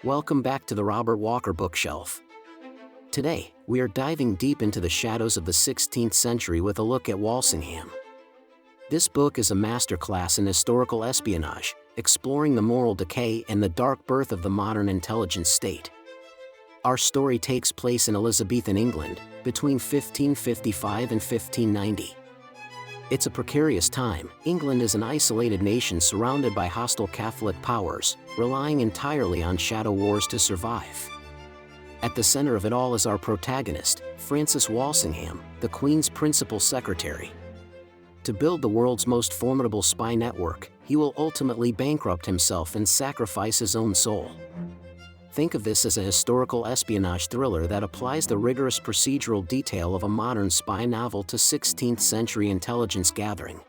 Welcome back to the Robert Walker bookshelf. Today, we are diving deep into the shadows of the 16th century with a look at Walsingham. This book is a masterclass in historical espionage, exploring the moral decay and the dark birth of the modern intelligence state. Our story takes place in Elizabethan England, between 1555 and 1590. It's a precarious time. England is an isolated nation surrounded by hostile Catholic powers, relying entirely on shadow wars to survive. At the center of it all is our protagonist, Francis Walsingham, the Queen's principal secretary. To build the world's most formidable spy network, he will ultimately bankrupt himself and sacrifice his own soul. Think of this as a historical espionage thriller that applies the rigorous procedural detail of a modern spy novel to 16th-century intelligence gathering.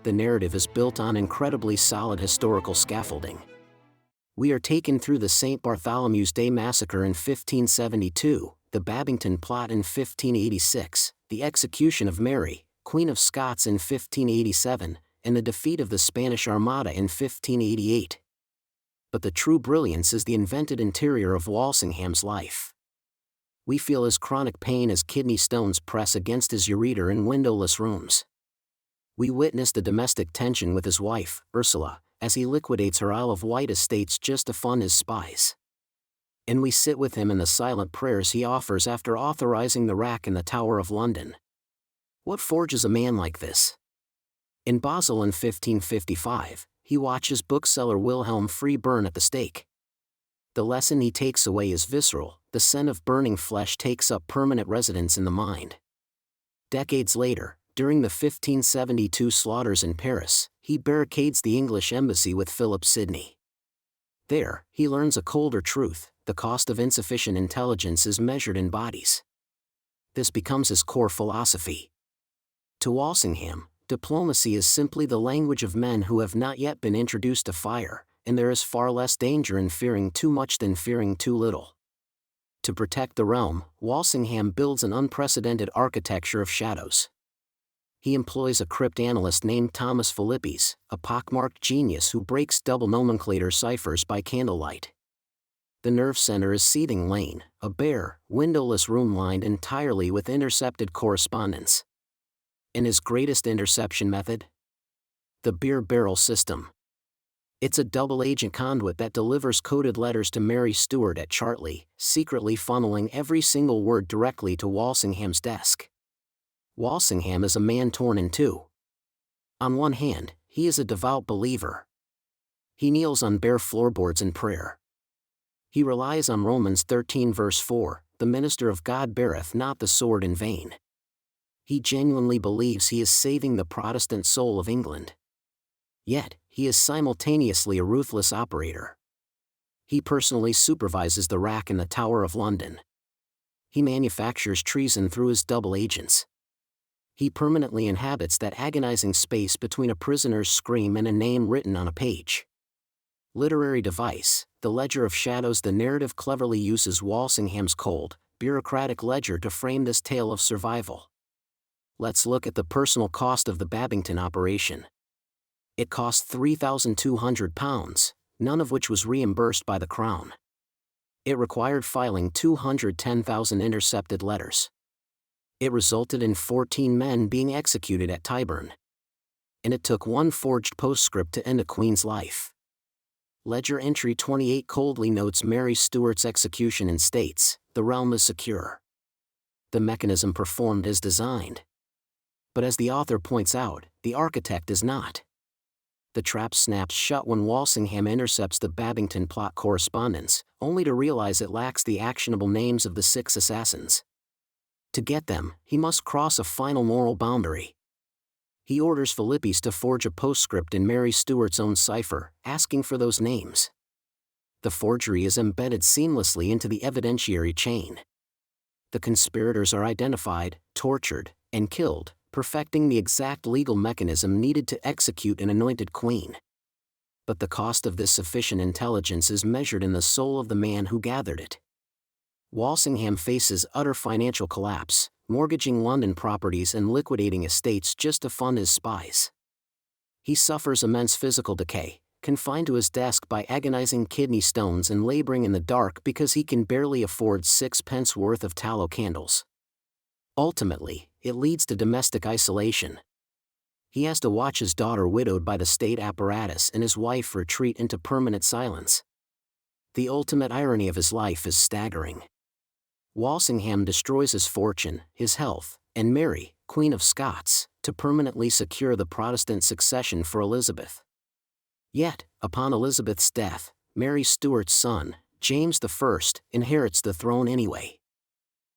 The narrative is built on incredibly solid historical scaffolding. We are taken through the St. Bartholomew's Day Massacre in 1572, the Babington Plot in 1586, the execution of Mary, Queen of Scots in 1587, and the defeat of the Spanish Armada in 1588. But the true brilliance is the invented interior of Walsingham's life. We feel his chronic pain as kidney stones press against his ureter in windowless rooms. We witness the domestic tension with his wife, Ursula, as he liquidates her Isle of Wight estates just to fund his spies. And we sit with him in the silent prayers he offers after authorizing the rack in the Tower of London. What forges a man like this? In Basel in 1555, he watches bookseller Wilhelm Free burn at the stake. The lesson he takes away is visceral. The scent of burning flesh takes up permanent residence in the mind. Decades later, during the 1572 slaughters in Paris, he barricades the English embassy with Philip Sidney. There, he learns a colder truth: the cost of insufficient intelligence is measured in bodies. This becomes his core philosophy. To Walsingham, diplomacy is simply the language of men who have not yet been introduced to fire, and there is far less danger in fearing too much than fearing too little. To protect the realm, Walsingham builds an unprecedented architecture of shadows. He employs a cryptanalyst named Thomas Philippes, a pockmarked genius who breaks double nomenclator ciphers by candlelight. The nerve center is Seething Lane, a bare, windowless room lined entirely with intercepted correspondence. And his greatest interception method? The beer barrel system. It's a double-agent conduit that delivers coded letters to Mary Stuart at Chartley, secretly funneling every single word directly to Walsingham's desk. Walsingham is a man torn in two. On one hand, he is a devout believer. He kneels on bare floorboards in prayer. He relies on Romans 13 verse 4, "The minister of God beareth not the sword in vain." He genuinely believes he is saving the Protestant soul of England. Yet, he is simultaneously a ruthless operator. He personally supervises the rack in the Tower of London. He manufactures treason through his double agents. He permanently inhabits that agonizing space between a prisoner's scream and a name written on a page. Literary device: the Ledger of Shadows. The narrative cleverly uses Walsingham's cold, bureaucratic ledger to frame this tale of survival. Let's look at the personal cost of the Babington operation. It cost £3,200, none of which was reimbursed by the Crown. It required filing 210,000 intercepted letters. It resulted in 14 men being executed at Tyburn. And it took one forged postscript to end a queen's life. Ledger entry 28 coldly notes Mary Stuart's execution and states, "The realm is secure." The mechanism performed as designed. But as the author points out, the architect is not. The trap snaps shut when Walsingham intercepts the Babington Plot correspondence, only to realize it lacks the actionable names of the 6 assassins. To get them, he must cross a final moral boundary. He orders Philippes to forge a postscript in Mary Stuart's own cipher, asking for those names. The forgery is embedded seamlessly into the evidentiary chain. The conspirators are identified, tortured, and killed, perfecting the exact legal mechanism needed to execute an anointed queen. But the cost of this sufficient intelligence is measured in the soul of the man who gathered it. Walsingham faces utter financial collapse, mortgaging London properties and liquidating estates just to fund his spies. He suffers immense physical decay, confined to his desk by agonizing kidney stones and laboring in the dark because he can barely afford 6 pence worth of tallow candles. Ultimately, it leads to domestic isolation. He has to watch his daughter widowed by the state apparatus and his wife retreat into permanent silence. The ultimate irony of his life is staggering. Walsingham destroys his fortune, his health, and Mary, Queen of Scots, to permanently secure the Protestant succession for Elizabeth. Yet, upon Elizabeth's death, Mary Stuart's son, James I, inherits the throne anyway.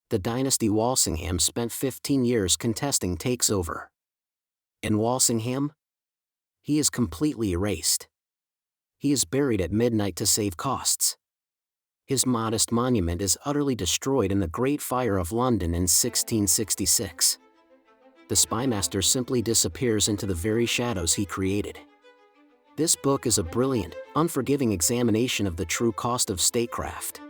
The dynasty Walsingham spent 15 years contesting takes over. And Walsingham? He is completely erased. He is buried at midnight to save costs. His modest monument is utterly destroyed in the Great Fire of London in 1666. The spymaster simply disappears into the very shadows he created. This book is a brilliant, unforgiving examination of the true cost of statecraft.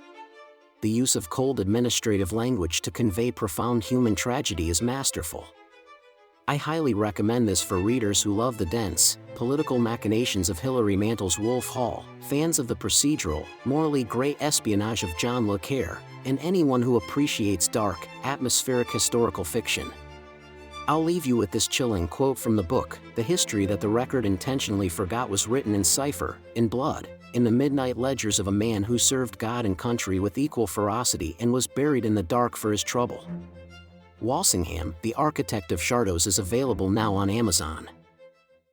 The use of cold administrative language to convey profound human tragedy is masterful. I highly recommend this for readers who love the dense, political machinations of Hilary Mantel's Wolf Hall, fans of the procedural, morally gray espionage of John le Carré, and anyone who appreciates dark, atmospheric historical fiction. I'll leave you with this chilling quote from the book: "The history that the record intentionally forgot was written in cipher, in blood, in the midnight ledgers of a man who served God and country with equal ferocity and was buried in the dark for his trouble." Walsingham, the Architect of Shardos, is available now on Amazon.